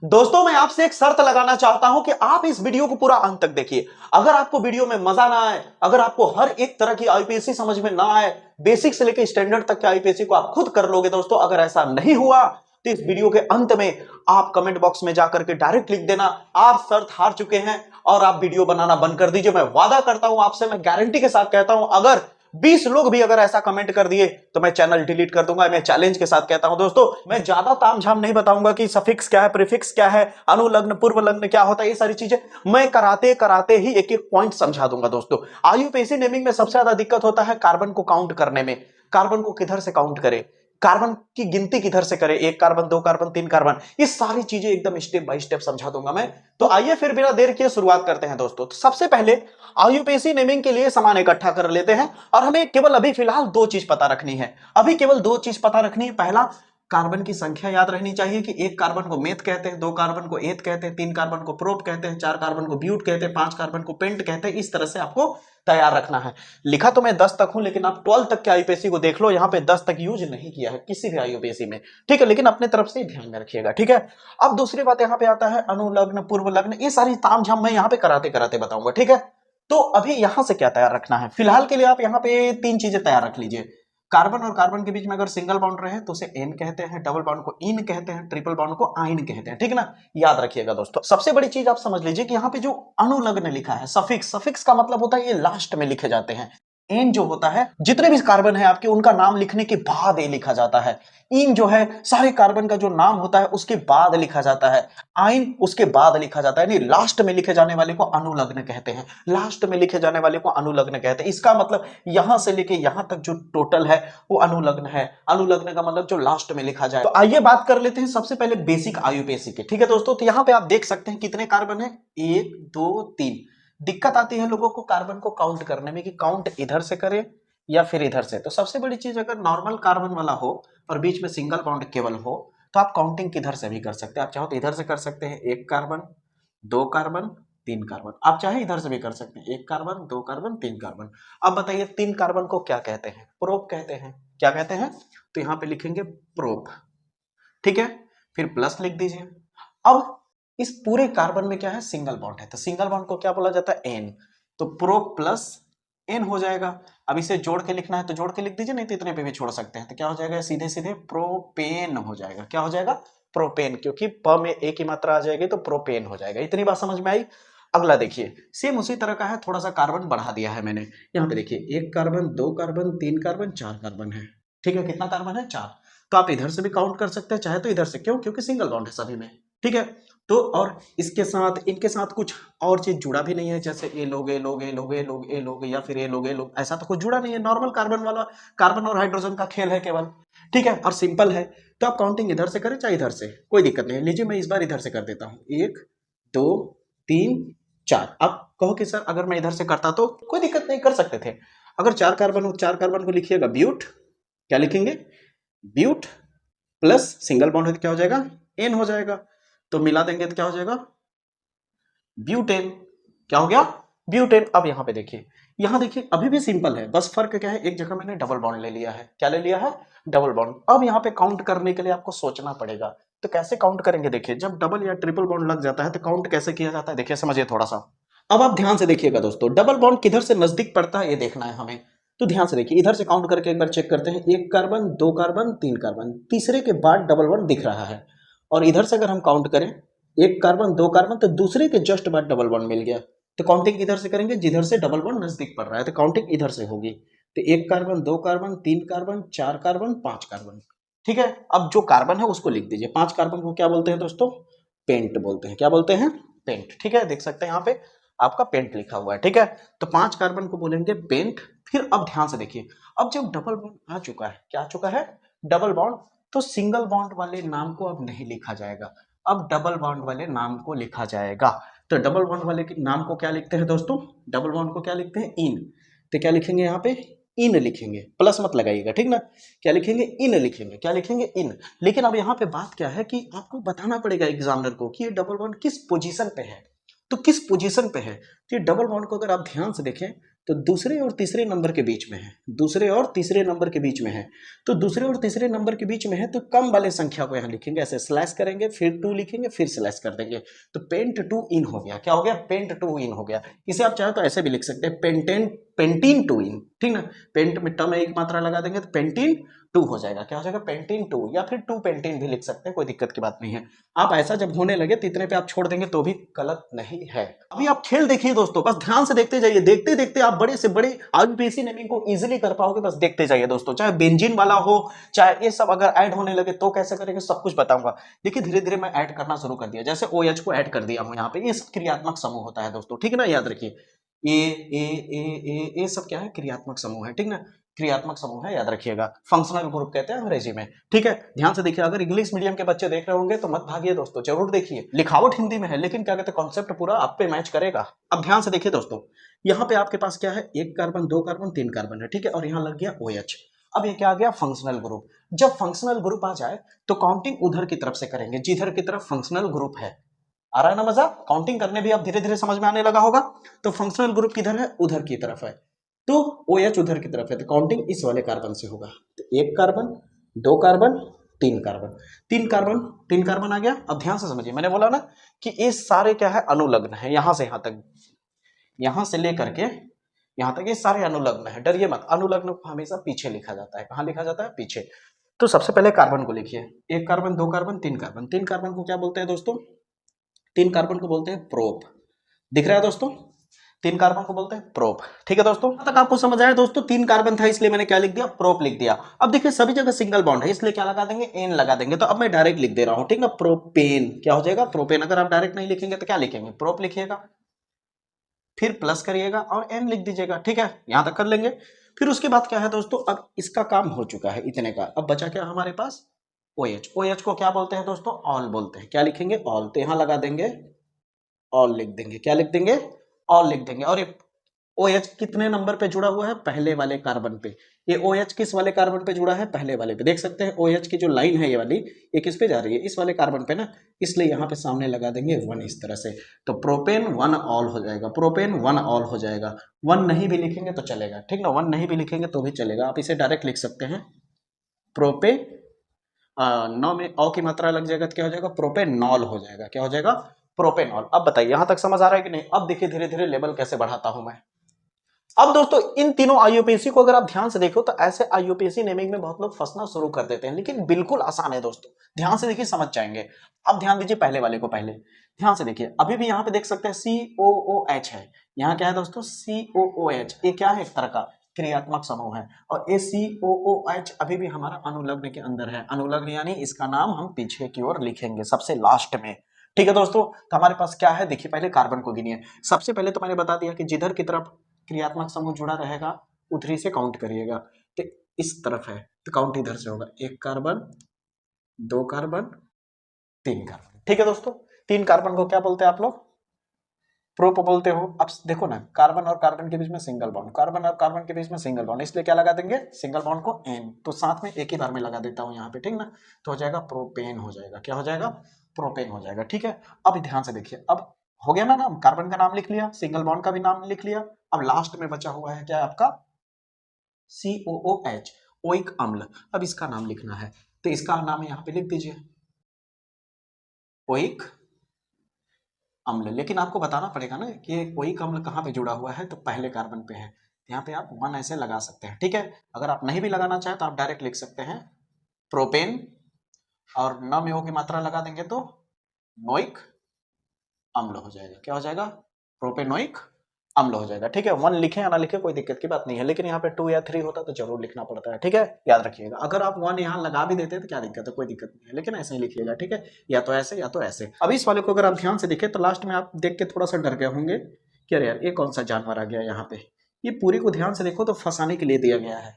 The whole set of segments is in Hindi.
दोस्तों मैं आपसे एक शर्त लगाना चाहता हूं कि आप इस वीडियो को पूरा अंत तक देखिए। अगर आपको वीडियो में मजा ना आए, अगर आपको हर एक तरह की आईपीएससी समझ में ना आए, बेसिक से लेकर स्टैंडर्ड तक के आईपीएससी को आप खुद कर लोगे दोस्तों, अगर ऐसा नहीं हुआ तो इस वीडियो के अंत में आप कमेंट बॉक्स में जाकर के डायरेक्ट लिख देना आप शर्त हार चुके हैं और आप वीडियो बनाना बंद कर दीजिए। मैं वादा करता हूं आपसे, मैं गारंटी के साथ कहता हूं, अगर 20 लोग भी अगर ऐसा कमेंट कर दिए तो मैं चैनल डिलीट कर दूंगा। मैं चैलेंज के साथ कहता हूं दोस्तों, मैं ज्यादा तामझाम नहीं बताऊंगा कि सफिक्स क्या है, प्रीफिक्स क्या है, अनुलग्न पूर्व लग्न क्या होता है, ये सारी चीजें मैं कराते कराते ही एक एक पॉइंट समझा दूंगा। दोस्तों आईयूपीएसी नेमिंग में सबसे ज्यादा दिक्कत होता है कार्बन को काउंट करने में। कार्बन को किधर से काउंट करें, कार्बन की गिनती किधर से करें, एक कार्बन, दो कार्बन, तीन कार्बन, ये सारी चीजें एकदम स्टेप बाय स्टेप समझा दूंगा मैं। तो आइए फिर बिना देर किए शुरुआत करते हैं दोस्तों। तो सबसे पहले आईयूपीएसी नेमिंग के लिए सामान इकट्ठा कर लेते हैं और हमें केवल अभी फिलहाल दो चीज पता रखनी है। अभी केवल दो चीज पता रखनी है। पहला, कार्बन की संख्या याद रहनी चाहिए कि एक कार्बन को मेथ कहते हैं, दो कार्बन को एथ कहते हैं, तीन कार्बन को प्रोप कहते हैं, चार कार्बन को ब्यूट कहते हैं, पांच कार्बन को पेंट कहते हैं। इस तरह से आपको तैयार रखना है। लिखा तो मैं 10 तक हूं, लेकिन आप 12 तक के आईयूपीएसी को देख लो, यहां पे 10 तक यूज नहीं किया है किसी भी आईयूपीएसी में, ठीक है, लेकिन अपने तरफ से ध्यान में रखिएगा, ठीक है। अब दूसरी बात यहां पे आता है अनुलग्न, पूर्व लग्न, ये सारी तामझाम मैं यहां पे कराते कराते बताऊंगा, ठीक है। तो अभी यहां से क्या तैयार रखना है, फिलहाल के लिए आप यहां पे तीन चीजें तैयार रख लीजिए। कार्बन और कार्बन के बीच में अगर सिंगल बॉन्ड रहे तो उसे एन कहते हैं, डबल बॉन्ड को इन कहते हैं, ट्रिपल बॉन्ड को आइन कहते हैं, ठीक है ना। याद रखिएगा दोस्तों। सबसे बड़ी चीज आप समझ लीजिए कि यहाँ पे जो अनुलग्न लिखा है, सफिक्स, सफिक्स का मतलब होता है ये लास्ट में लिखे जाते हैं। एन जो होता है, जितने भी कार्बन है आपके, उनका नाम लिखने के बाद ए लिखा जाता है। इन जो है सारे कार्बन का जो नाम होता है उसके बाद लिखा जाता है। आइन उसके बाद लिखा जाता है, यानी लास्ट में लिखे जाने वाले को अनुलग्न कहते हैं। लास्ट में लिखे जाने वाले को अनुलग्न कहते हैं। इसका मतलब यहां से लेके यहां तक जो टोटल है वो अनुलग्न है। अनुलग्न का मतलब जो लास्ट में लिखा जाए। तो आइए बात कर लेते हैं सबसे पहले बेसिक आईयूपीएसी के, ठीक है दोस्तों। तो यहां पे आप देख सकते हैं कितने कार्बन है, एक, दो, तीन। दिक्कत आती है लोगों को कार्बन को काउंट करने में कि काउंट इधर से करें या फिर इधर से। तो सबसे बड़ी चीज, अगर नॉर्मल कार्बन वाला हो और बीच में सिंगल बॉन्ड केवल हो तो आप काउंटिंग किधर से भी कर सकते हैं। आप चाहो तो इधर से कर सकते हैं, एक कार्बन, दो कार्बन, तीन कार्बन। आप चाहे इधर से भी कर सकते हैं, एक कार्बन, दो कार्बन, तीन कार्बन। अब बताइए तीन कार्बन को क्या कहते हैं, प्रोप कहते हैं। क्या कहते हैं, तो यहां पे लिखेंगे प्रोप, ठीक है। फिर प्लस लिख दीजिए। अब इस पूरे कार्बन में क्या है, सिंगल बॉन्ड है, तो सिंगल बॉन्ड को क्या बोला जाता है, एन। तो प्रो प्लस एन हो जाएगा। अब इसे जोड़ के लिखना है तो जोड़ के लिख दीजिए, नहीं तो इतने पे भी छोड़ सकते हैं। तो क्या हो जाएगा, सीधे सीधे प्रोपेन हो जाएगा। क्या हो जाएगा, प्रोपेन, क्योंकि प में एक ही मात्रा आ जाएगी तो प्रोपेन हो जाएगा। इतनी बात समझ में आई। अगला देखिए, सेम उसी तरह का है, थोड़ा सा कार्बन बढ़ा दिया है मैंने। यहाँ पे देखिए, एक कार्बन, दो कार्बन, तीन कार्बन, चार कार्बन है, ठीक है। कितना कार्बन है, चार। तो आप इधर से भी काउंट कर सकते हैं, चाहे तो इधर से। क्यों, क्योंकि सिंगल बॉन्ड है सभी में, ठीक है। तो और इसके साथ, इनके साथ कुछ और चीज जुड़ा भी नहीं है, जैसे ए लोग, ए लोग, ए लोग, ए लोग, ए लोग, या फिर ए लोग, ए लोग, ऐसा तो कुछ जुड़ा नहीं है। नॉर्मल कार्बन वाला, कार्बन और हाइड्रोजन का खेल है केवल, ठीक है, और सिंपल है। तो आप काउंटिंग इधर से करें चाहे इधर से, कोई दिक्कत नहीं है। लीजिए मैं इस बार इधर से कर देता हूँ, एक, दो, तीन, चार। आप कहो कि सर अगर मैं इधर से करता तो, कोई दिक्कत नहीं, कर सकते थे। अगर चार कार्बन हो, चार कार्बन को लिखिएगा ब्यूट, क्या लिखेंगे, ब्यूट प्लस सिंगल बॉन्ड है तो क्या हो जाएगा, एन हो जाएगा। तो मिला देंगे तो क्या हो जाएगा, ब्यूटेन। क्या हो गया, ब्यूटेन। अब यहां पे देखिए, यहां देखिए अभी भी सिंपल है, बस फर्क क्या है, एक जगह मैंने डबल बॉन्ड ले लिया है। क्या ले लिया है, डबल बॉन्ड। अब यहां पे काउंट करने के लिए आपको सोचना पड़ेगा। तो कैसे काउंट करेंगे, देखिए जब डबल या ट्रिपल बॉन्ड लग जाता है तो काउंट कैसे किया जाता है, देखिए समझिए थोड़ा सा। अब आप ध्यान से देखिएगा दोस्तों, डबल बॉन्ड किधर से नजदीक पड़ता है ये देखना है हमें। तो ध्यान से देखिए, इधर से काउंट करके एक बार चेक करते हैं, एक कार्बन, दो कार्बन, तीन कार्बन, तीसरे के बाद डबल बॉन्ड दिख रहा है। और इधर से अगर हम काउंट करें, एक कार्बन, दो कार्बन, तो दूसरे के जस्ट बाद डबल बॉन्ड मिल गया। तो काउंटिंग इधर से करेंगे जिधर से डबल बॉन्ड नजदीक पड़ रहा है, तो काउंटिंग इधर से होगी। तो एक कार्बन, दो कार्बन, तीन कार्बन, चार कार्बन, पांच कार्बन, ठीक है। अब जो कार्बन है उसको लिख दीजिए। पांच कार्बन को क्या बोलते हैं दोस्तों, पेंट बोलते हैं। क्या बोलते हैं, पेंट, ठीक है। देख सकते हैं यहाँ पे आपका पेंट लिखा हुआ है, ठीक है। तो पांच कार्बन को बोलेंगे पेंट। फिर अब ध्यान से देखिए, अब जब डबल बॉन्ड आ चुका है, क्या आ चुका है, डबल बॉन्ड, तो सिंगल बॉन्ड वाले नाम को अब नहीं लिखा जाएगा, अब डबल बॉन्ड वाले नाम को लिखा जाएगा। तो डबल बॉन्ड वाले के नाम को क्या लिखते हैं दोस्तों, डबल बॉन्ड को क्या लिखते हैं, इन। तो क्या लिखेंगे यहाँ पे, इन लिखेंगे, प्लस मत लगाइएगा, ठीक ना। क्या लिखेंगे, इन लिखेंगे। क्या लिखेंगे, इन। लेकिन अब यहाँ पे बात क्या है कि आपको बताना पड़ेगा एग्जामिनर को कि ये डबल बॉन्ड किस पोजीशन पे है। तो किस पोजीशन पे है, तो ये डबल बॉन्ड को अगर आप ध्यान से देखें तो दूसरे और तीसरे नंबर के बीच में है, दूसरे और तीसरे नंबर के बीच में है, तो दूसरे और तीसरे नंबर के बीच में है तो कम वाले संख्या को यहाँ लिखेंगे, ऐसे स्लैश करेंगे, फिर 2 लिखेंगे, फिर स्लैश कर देंगे, तो पेंट टू इन हो गया। क्या हो गया? पेंट टू इन हो गया। इसे आप चाहे तो ऐसे भी लिख सकते हैं, पेंटीन टू इन, ठीक ना। पेंट में ट में एक मात्रा लगा देंगे तो पेंटीन 2 हो जाएगा। क्या हो जाएगा? पेंटीन 2, या फिर 2 पेंटीन भी लिख सकते हैं, कोई दिक्कत की बात नहीं है। आप ऐसा जब होने लगे तो इतने पे आप छोड़ देंगे तो भी गलत नहीं है। अभी आप खेल देखिए दोस्तों, बस ध्यान से देखते जाइए, देखते देखते आप बड़े से बड़े आईयूपीएसी नेमिंग को इजीली कर पाओगे। बस देखते जाइए दोस्तों, चाहे बेंजीन वाला हो, चाहे ये सब अगर ऐड होने लगे तो कैसे करेंगे सब कुछ बताऊंगा। देखिए धीरे धीरे मैं ऐड करना शुरू कर दिया, जैसे OH को ऐड कर दिया हूं यहाँ पे, ये क्रियात्मक समूह होता है दोस्तों, ठीक है ना, याद रखिए। ये सब क्या है? क्रियात्मक समूह है, ठीक ना, क्रियात्मक समूह है, याद रखिएगा। फंक्शनल ग्रुप कहते हैं अंग्रेजी में, ठीक है। ध्यान से देखिए, अगर इंग्लिश मीडियम के बच्चे देख रहे होंगे तो मत भागिए दोस्तों, जरूर देखिए। लिखावट हिंदी में है लेकिन क्या कहते हैं, कॉन्सेप्ट पूरा आप पे मैच करेगा। अब ध्यान से देखिए दोस्तों, यहाँ पे आपके पास क्या है? 1 कार्बन, 2 कार्बन, 3 कार्बन है, ठीक है, और यहाँ लग गया OH। अब ये क्या आ गया? Functional group. जब फंक्शनल ग्रुप आ जाए तो काउंटिंग उधर की तरफ से करेंगे जिधर की तरफ फंक्शनल ग्रुप है। आ रहा है ना मजा? काउंटिंग करने भी अब धीरे धीरे समझ में आने लगा होगा। तो फंक्शनल ग्रुप किधर है? उधर की तरफ है, तो OH उधर की तरफ है, तो काउंटिंग इस वाले कार्बन से होगा। तो 1 कार्बन, 2 कार्बन, 3 कार्बन, 3 कार्बन आ गया। अब ध्यान से समझिए, मैंने बोला ना कि ये सारे क्या है? अनुलग्न है, यहां से यहां तक, यहां से लेकर के यहां तक ये सारे अनुलग्न है। डरिए मत, अनुलग्न को हमेशा पीछे लिखा जाता है। कहां लिखा जाता है? पीछे। तो सबसे पहले कार्बन को लिखिए, 1 कार्बन, 2 कार्बन, 3 कार्बन। 3 कार्बन को क्या बोलते हैं दोस्तों? 3 कार्बन को बोलते हैं प्रोप। दिख रहा है दोस्तों? 3 कार्बन को बोलते हैं प्रोप, ठीक है दोस्तों। अब तक आपको समझ आया दोस्तों? 3 कार्बन था इसलिए मैंने क्या लिख दिया? प्रोप लिख दिया। अब देखिए सभी जगह सिंगल बॉन्ड है इसलिए क्या लगा देंगे? एन लगा देंगे। तो अब मैं डायरेक्ट लिख दे रहा हूं, ठीक है, प्रोपेन। क्या हो जाएगा? प्रोपेन। अगर आप डायरेक्ट नहीं लिखेंगे तो क्या लिखेंगे? प्रोप लिखिएगा, फिर प्लस करिएगा और एन लिख दीजिएगा, ठीक है, यहां तक कर लेंगे। फिर उसके बाद क्या है दोस्तों? अब इसका काम हो चुका है इतने का। अब बचा क्या हमारे पास? OH। OH को क्या बोलते हैं दोस्तों? ऑल बोलते हैं। क्या लिखेंगे? ऑल। तो यहां लगा देंगे ऑल, लिख देंगे। क्या लिख देंगे? ऑल लिख देंगे। और ये OH कितने नंबर पे जुड़ा हुआ है? पहले वाले कार्बन पे। ये OH किस वाले कार्बन पे जुड़ा है? पहले वाले पे। देख सकते हैं OH की जो लाइन है ये वाली, ये किस पे जा रही है? इस वाले कार्बन पे ना, इसलिए यहाँ पे सामने लगा देंगे 1 इस तरह से। तो प्रोपेन 1 ऑल हो जाएगा, प्रोपेन 1 ऑल हो जाएगा। 1 नहीं भी लिखेंगे तो चलेगा, ठीक ना, 1 नहीं भी लिखेंगे तो भी चलेगा। आप इसे डायरेक्ट लिख सकते हैं, प्रोपे 9 में औ की मात्रा लग जाएगा तो क्या हो जाएगा? प्रोपेनॉल हो जाएगा। क्या हो जाएगा? प्रोपेनॉल। अब बताइए यहां तक समझ आ रहा है कि नहीं? अब देखिए धीरे धीरे लेवल कैसे बढ़ाता हूं मैं। अब दोस्तों इन तीनों आईयूपीएसी को अगर आप ध्यान से देखो तो ऐसे आईयूपीएसी नेमिंग में बहुत लोग फंसना शुरू कर देते हैं, लेकिन बिल्कुल आसान है दोस्तों। ध्यान से देखिए, समझ जाएंगे। अब ध्यान दीजिए पहले वाले को, पहले ध्यान से देखिए। अभी भी यहाँ पे देख सकते हैं COOH है। यहाँ क्या है दोस्तों? COOH। ये क्या है? एक तरह का क्रियात्मक समूह है। और ये COOH अभी भी हमारा अनुलग्न के अंदर है। अनुलग्न यानी इसका नाम हम पीछे की ओर लिखेंगे सबसे लास्ट में, ठीक है दोस्तों। तो हमारे पास क्या है? देखिए पहले कार्बन को गिनिए। सबसे पहले तो मैंने बता दिया कि जिधर की तरफ क्रियात्मक समूह जुड़ा रहेगा उधरी से काउंट करिएगा। तो इस तरफ है तो काउंट इधर से होगा, 1 कार्बन, 2 कार्बन, 3 कार्बन, ठीक है दोस्तों। 3 कार्बन को क्या बोलते हैं आप लोग? प्रोप बोलते हो। अब देखो ना, कार्बन और कार्बन के बीच में सिंगल बॉन्ड, कार्बन और कार्बन के बीच में सिंगल बॉन्ड, इसलिए क्या लगा देंगे? सिंगल बॉन्ड को एन। तो साथ में एक ही बार में लगा देता हूं यहाँ पे, ठीक ना, तो हो जाएगा प्रोपेन हो जाएगा। क्या हो जाएगा? प्रोपेन हो जाएगा, ठीक है। अब ध्यान से देखिए, अब हो गया ना नाम, कार्बन का नाम लिख लिया, सिंगल बॉन्ड का भी नाम लिख लिया। अब लास्ट में बचा हुआ है क्या आपका? COOH, ओइक अम्ल। अब इसका नाम लिखना है तो इसका नाम यहाँ पे लिख दीजिए, ओइक अम्ल। लेकिन आपको बताना पड़ेगा ना कि ओइक अम्ल कहाँ पे जुड़ा हुआ है, तो पहले कार्बन पे है। यहाँ पे आप 1 ऐसे लगा सकते हैं, ठीक है। अगर आप नहीं भी लगाना चाहे तो आप डायरेक्ट लिख सकते हैं प्रोपेन, और न में O की मात्रा लगा देंगे तो नोइक अम्ल हो जाएगा। क्या हो जाएगा? प्रोपेनोइक अम्ल हो जाएगा, ठीक है। 1 लिखे या ना लिखे कोई दिक्कत की बात नहीं है, लेकिन यहाँ पे 2 या 3 होता तो जरूर लिखना पड़ता है, ठीक है, याद रखिएगा। अगर आप 1 यहाँ लगा भी देते तो क्या दिक्कत है? कोई दिक्कत नहीं है, लेकिन ऐसे ही लिखिएगा, ठीक है, या तो ऐसे या तो ऐसे। अब इस वाले को अगर आप ध्यान से देखें तो लास्ट में आप देख के थोड़ा सा डर गए होंगे कि अरे यार ये कौन सा जानवर आ गया यहाँ पे। ये पूरी को ध्यान से देखो तो फंसाने के लिए दिया गया है।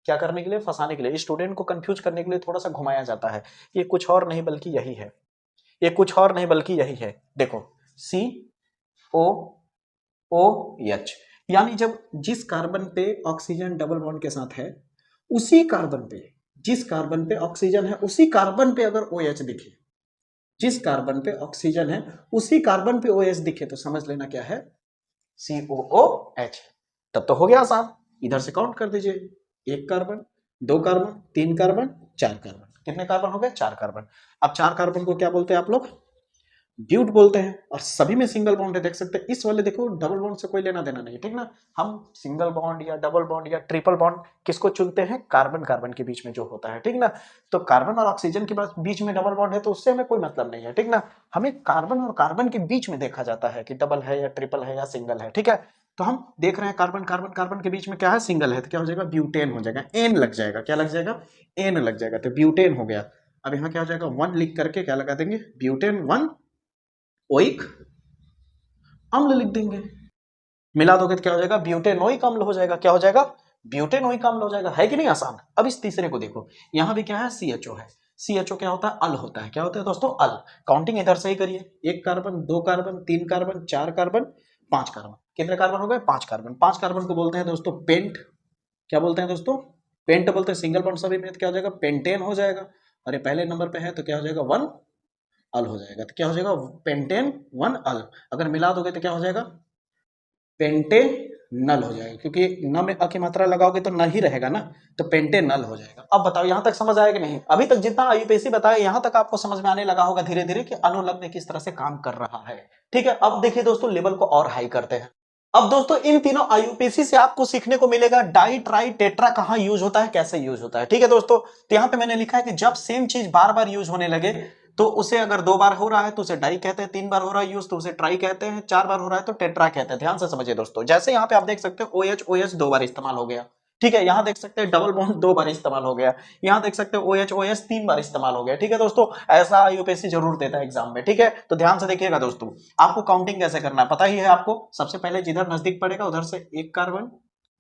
क्या करने के लिए? फंसाने के लिए। स्टूडेंट को कंफ्यूज करने के लिए थोड़ा सा घुमाया जाता है। ये कुछ और नहीं बल्कि यही है, ये कुछ और नहीं बल्कि यही है। देखो COOH, यानी जब जिस कार्बन पे ऑक्सीजन डबल बॉन्ड के साथ है, उसी कार्बन पे, जिस कार्बन पे ऑक्सीजन है उसी कार्बन पे अगर OH दिखे, जिस कार्बन पे ऑक्सीजन है उसी कार्बन पे OH दिखे तो समझ लेना क्या है? COOH। तब तो हो गया आसान, इधर से काउंट कर दीजिए, 1 कार्बन, 2 कार्बन, 3 कार्बन, 4 कार्बन। कितने कार्बन हो गए? 4 कार्बन। अब 4 कार्बन को क्या बोलते हैं आप लोग? ब्यूट बोलते हैं। और सभी में सिंगल बॉन्ड है, देख सकते हैं। इस वाले देखो डबल बॉन्ड से कोई लेना देना नहीं, ठीक ना। हम सिंगल बॉन्ड या डबल बॉन्ड या ट्रिपल बॉन्ड किसको चुनते हैं? कार्बन कार्बन के बीच में जो होता है, ठीक ना। तो कार्बन और ऑक्सीजन के बीच में डबल बॉन्ड है तो उससे हमें कोई मतलब नहीं है, ठीक ना। हमें कार्बन और कार्बन के बीच में देखा जाता है कि डबल है या ट्रिपल है या सिंगल है, ठीक है। तो हम देख रहे हैं कार्बन कार्बन कार्बन के बीच में क्या है? सिंगल है, तो क्या हो जाएगा? ब्यूटेन हो जाएगा। एन लग जाएगा, क्या लग जाएगा? एन लग जाएगा, तो ब्यूटेन हो गया। अब यहाँ क्या हो जाएगा? 1 लिख करके क्या लगा देंगे? ब्यूटेन 1 ओइक अम्ल लिख देंगे। मिला दोगे तो क्या हो जाएगा? ब्यूटेनोइक अम्ल हो जाएगा। क्या हो जाएगा? ब्यूटेनोइक अम्ल हो जाएगा। है कि नहीं आसान? अब इस तीसरे को देखो, यहां भी क्या है? CHO है। CHO क्या होता है? अल होता है। क्या होता है दोस्तों? अल। काउंटिंग इधर से ही करिए, 1 carbon, 2 carbon, 3 carbon, 4 carbon, 5 carbon. कितने कार्बन हो गए? 5 कार्बन। 5 कार्बन को बोलते हैं दोस्तों पेंट। क्या बोलते हैं दोस्तों? पेंट बोलते हैं। सिंगल बॉन्ड सभी में क्या हो जाएगा? पेंटेन हो जाएगा। और ये पहले नंबर पे है तो क्या हो जाएगा? 1 अल हो जाएगा। तो क्या हो जाएगा? पेंटेन 1 अल। अगर मिला दोगे तो क्या हो जाएगा? पेंटेनल हो जाएगा, क्योंकि न में अ की मात्रा लगाओगे तो न ही रहेगा ना, तो पेंटेनल हो जाएगा। अब बताओ यहां तक समझ आया कि नहीं? अभी तक जितना आईयूपीएसी बताया यहां तक आपको समझ में आने लगा होगा धीरे धीरे कि अनुलग्न किस तरह से काम कर रहा है, ठीक है। अब देखिए दोस्तों, लेवल को और हाई करते हैं। अब दोस्तों इन तीनों आईयूपीएसी से आपको सीखने को मिलेगा डाई ट्राई टेट्रा कहां यूज होता है, कैसे यूज होता है, ठीक है दोस्तों। तो यहां पे मैंने लिखा है कि जब सेम चीज बार बार यूज होने लगे तो उसे, अगर 2 बार हो रहा है तो उसे डाई कहते हैं, 3 बार हो रहा है यूज तो उसे ट्राई कहते हैं, 4 बार हो रहा है तो टेट्रा कहते हैं। ध्यान से समझिए दोस्तों, जैसे यहाँ पे आप देख सकते हो OH OH 2 बार इस्तेमाल हो गया, ठीक है। यहाँ देख सकते हैं डबल बॉन्ड 2 बार इस्तेमाल हो गया, यहाँ देख सकते हो OH OH 3 बार इस्तेमाल हो गया, ठीक है दोस्तों। ऐसा आईयूपीएसी जरूर देता है एग्जाम में, ठीक है। तो ध्यान से देखिएगा दोस्तों, आपको काउंटिंग कैसे करना है पता ही है आपको। सबसे पहले जिधर नजदीक पड़ेगा उधर से 1 कार्बन,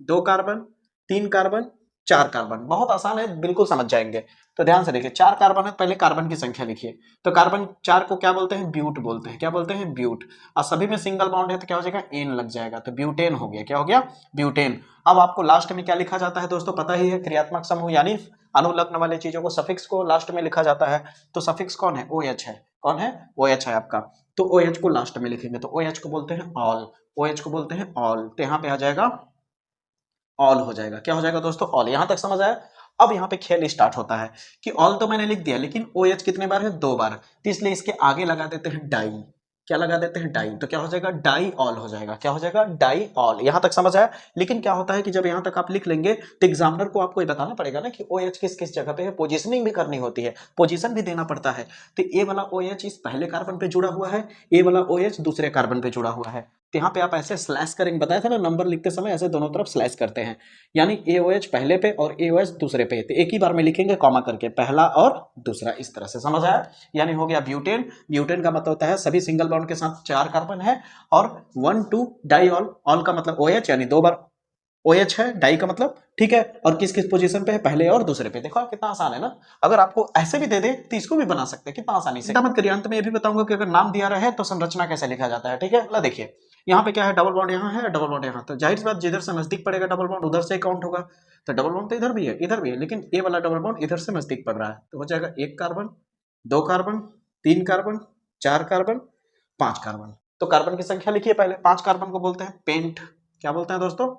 2 कार्बन, 3 कार्बन, 4 कार्बन। बहुत आसान है, बिल्कुल समझ जाएंगे। तो ध्यान से देखिए, 4 कार्बन है, पहले कार्बन की संख्या लिखिए। तो कार्बन 4 को क्या बोलते हैं? ब्यूट बोलते हैं। क्या बोलते हैं? ब्यूट। और सभी में सिंगल बॉन्ड है तो क्या हो जाएगा? एन लग जाएगा, तो ब्यूटेन हो गया। क्या हो गया? ब्यूटेन। अब आपको लास्ट में क्या लिखा जाता है दोस्तों पता ही है, क्रियात्मक समूह यानी अनुलग्न वाले चीजों को, सफिक्स को लास्ट में लिखा जाता है। तो सफिक्स कौन है? OH है। कौन है? OH है आपका। तो OH को लास्ट में लिखेंगे तो OH को बोलते हैं ऑल। OH को बोलते हैं ऑल। तो यहाँ पे आ जाएगा ऑल हो जाएगा। क्या हो जाएगा दोस्तों? ऑल। यहां तक समझ आया? अब यहाँ पे खेल स्टार्ट होता है कि ऑल तो मैंने लिख दिया, लेकिन OH कितने बार है? 2 बार। तो इसलिए इसके आगे लगा देते हैं डाई। क्या लगा देते हैं? डाई। तो क्या हो जाएगा? डाई ऑल हो जाएगा। क्या हो जाएगा? Die all. यहां तक समझ आया? लेकिन क्या होता है कि जब यहां तक आप लिख लेंगे तो एग्जामिनर को आपको ये बताना पड़ेगा ना कि OH किस किस जगह पे है, पोजीशनिंग भी करनी होती है, पोजीशन भी देना पड़ता है। तो ए वाला OH इस पहले कार्बन पे जुड़ा हुआ है, ए वाला OH दूसरे कार्बन पे जुड़ा हुआ है। तो यहाँ पे आप ऐसे स्लैश करेंगे, बताया था ना नंबर लिखते समय ऐसे दोनों तरफ स्लैश करते हैं, यानी AOH पहले पे और AOH दूसरे पे। तो एक ही बार में लिखेंगे कॉमा करके, पहला और दूसरा, इस तरह से। समझ आया? यानी हो गया ब्यूटेन। ब्यूटेन का मतलब होता है सभी सिंगल बॉन्ड के साथ 4 कार्बन है, और 1 2 डाई ऑल। ऑल का मतलब OH यानी 2 बार OH है, डाई का मतलब, ठीक है। और किस किस पोजीशन पे है? पहले और दूसरे पे। देखो कितना आसान है ना। अगर आपको ऐसे भी दे दे तो इसको भी बना सकते हैं कितना आसानी से। मत करिए, अंत में ये भी बताऊंगा कि अगर नाम दिया रहे तो संरचना कैसे लिखा जाता है, ठीक है। ला देखिए, यहाँ पे क्या है? डबल बॉन्ड यहाँ है, डबल बॉन्ड यहाँ। तो जाहिर सी बात जिधर से नजदीक पड़ेगा डबल बॉन्ड उधर से काउंट होगा। तो डबल बॉन्ड तो इधर भी है, इधर भी है, लेकिन ए वाला डबल बॉन्ड इधर से नजदीक पड़ रहा है, तो हो जाएगा 1 carbon, 2 carbon, 3 carbon, 4 carbon, 5 carbon. तो कार्बन की संख्या लिखिए पहले। 5 कार्बन को बोलते हैं पेंट। क्या बोलते हैं दोस्तों?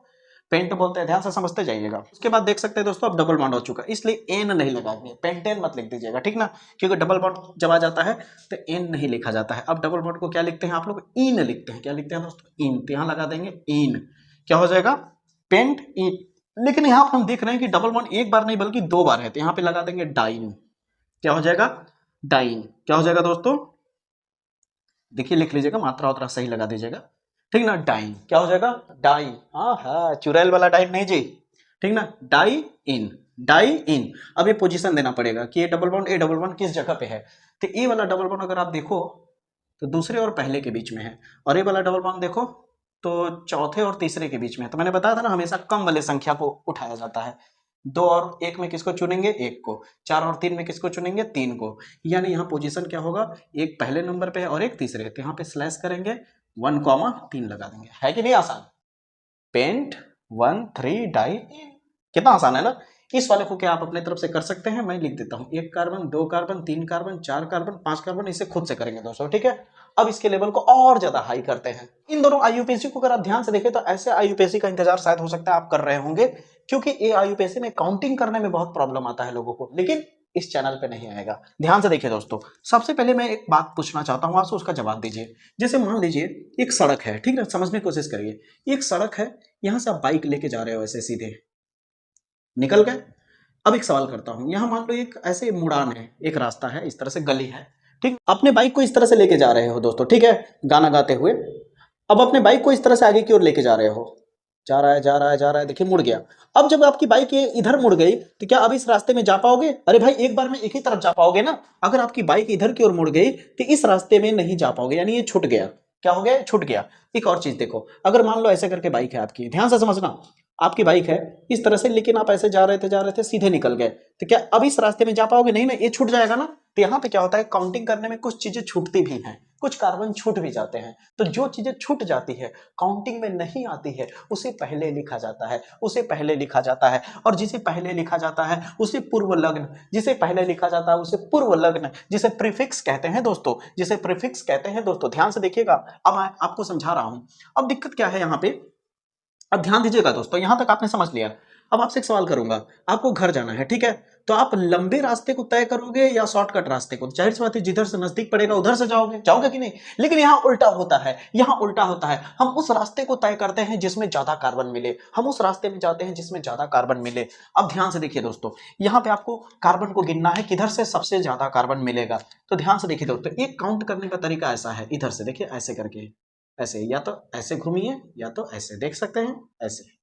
पेंट बोलते हैं। ध्यान से समझते जाइएगा। उसके बाद देख सकते हैं दोस्तों, अब डबल बॉन्ड हो चुका है, इसलिए एन नहीं लगाएंगे, पेंटेन मत लिख दीजिएगा, ठीक ना। क्योंकि डबल बॉन्ड जब आ जाता है तो एन नहीं लिखा जाता है। अब डबल बॉन्ड को क्या लिखते हैं आप लोग? इन लिखते हैं। क्या लिखते हैं दोस्तों? इन। तो यहाँ लगा देंगे इन। क्या हो जाएगा? Paint in. लेकिन यहाँ पर हम देख रहे हैं कि डबल बॉन्ड 1 बार नहीं बल्कि 2 बार है, तो यहाँ पे लगा देंगे डाइन। क्या हो जाएगा? डाइन। क्या हो जाएगा दोस्तों? देखिए लिख लीजिएगा, मात्रा उतरा सही लगा दीजिएगा, ठीक ना। डाइन। क्या हो जाएगा? डाई। हाँ, चुड़ैल वाला डाइन नहीं जी, ठीक ना। डाई इन, डाई इन। अब ये पोजीशन देना पड़ेगा कि ये double bond, A double bond किस जगह पे है। तो ए वाला डबल बॉन्ड अगर आप देखो तो दूसरे और पहले के बीच में है, और ए वाला डबल बॉन्ड देखो तो चौथे और तीसरे के बीच में है। तो मैंने बताया था ना, हमेशा कम वाले संख्या को उठाया जाता है। 2 और 1 में किसको चुनेंगे? 1 को। 4 और 3 में किसको चुनेंगे? 3 को। यानी यहाँ पोजीशन क्या होगा? एक पहले नंबर पे है और एक तीसरे। तो यहाँ पे स्लैश करेंगे, 1,3 लगा देंगे। है कि नहीं आसान? पेंट 1 3 डाई इन। कितना आसान है ना। इस वाले को क्या आप अपने तरफ से कर सकते हैं, मैं लिख देता हूं 1 carbon 2 carbon 3 carbon 4 carbon 5 carbon, इसे खुद से करेंगे दोस्तों, ठीक है। अब इसके लेवल को और ज्यादा हाई करते हैं। इन दोनों आईयूपीएसी को अगर आप ध्यान से देखें तो ऐसे आईयूपीएसी का इंतजार शायद हो सकता है आप कर रहे होंगे, क्योंकि ये आईयूपीएसी में काउंटिंग करने में बहुत प्रॉब्लम आता है लोगों को, लेकिन इस चैनल पे नहीं आएगा। ध्यान से देखिए दोस्तों, सबसे पहले मैं एक बात पूछना चाहता हूं आपसे, उसका जवाब दीजिए। जैसे मान लीजिए एक सड़क है, ठीक है, समझने की कोशिश करिए। एक सड़क है, यहां से आप बाइक लेके जा रहे हो, ऐसे सीधे निकल गए। अब एक सवाल करता हूं, यहां मान लो एक ऐसे मुड़ान है, एक रास्ता है, इस तरह से गली है, ठीक। अपने बाइक को इस तरह से लेके जा रहे हो दोस्तों, ठीक है, गाना गाते हुए। अब अपने बाइक को इस तरह से आगे की ओर लेके जा रहे हो, जा रहा है जा रहा है जा रहा है, देखिए मुड़ गया। अब जब आपकी बाइक ये इधर मुड़ गई तो क्या अब इस रास्ते में जा पाओगे? अरे भाई एक बार में एक ही तरफ जा पाओगे ना। अगर आपकी बाइक इधर की ओर मुड़ गई तो इस रास्ते में नहीं जा पाओगे, यानी ये छूट गया। क्या हो गया? छूट गया। एक और चीज देखो, अगर मान लो ऐसे करके बाइक है आपकी, ध्यान से समझना, आपकी बाइक है इस तरह से, लेकिन आप ऐसे जा रहे थे सीधे निकल गए, तो क्या अब इस रास्ते में जा पाओगे? नहीं ना, ये छूट जाएगा ना। तो यहाँ पे क्या होता है, काउंटिंग करने में कुछ चीजें छूटती भी हैं, कुछ कार्बन छूट भी जाते हैं। तो जो चीजें छूट जाती है, काउंटिंग में नहीं आती है, उसे पहले लिखा जाता है, उसे पहले लिखा जाता है। और जिसे पहले लिखा जाता है उसे पूर्व लग्न, जिसे पहले लिखा जाता है उसे पूर्व लग्न, जिसे प्रीफिक्स कहते हैं दोस्तों, जिसे प्रीफिक्स कहते हैं दोस्तों। ध्यान से देखिएगा, अब मैं आपको समझा रहा हूं। अब दिक्कत क्या है यहाँ पे, अब ध्यान दीजिएगा दोस्तों, यहां तक आपने समझ लिया। अब आपसे एक सवाल करूंगा, आपको घर जाना है, ठीक है, तो आप लंबे रास्ते को तय करोगे या शॉर्टकट रास्ते को? जाहिर सी बात है, जिधर से नजदीक पड़ेगा उधर से जाओगे कि नहीं? लेकिन यहाँ उल्टा होता है, यहाँ उल्टा होता है। हम उस रास्ते को तय करते हैं जिसमें ज्यादा कार्बन मिले, हम उस रास्ते में जाते हैं जिसमें ज्यादा कार्बन मिले। अब ध्यान से देखिए दोस्तों, यहाँ पे आपको कार्बन को गिनना है, किधर से सबसे ज्यादा कार्बन मिलेगा। तो ध्यान से देखिए दोस्तों, एक काउंट करने का तरीका ऐसा है, इधर से देखिए, ऐसे करके, ऐसे, या तो ऐसे घूमिए या तो ऐसे, देख सकते हैं ऐसे,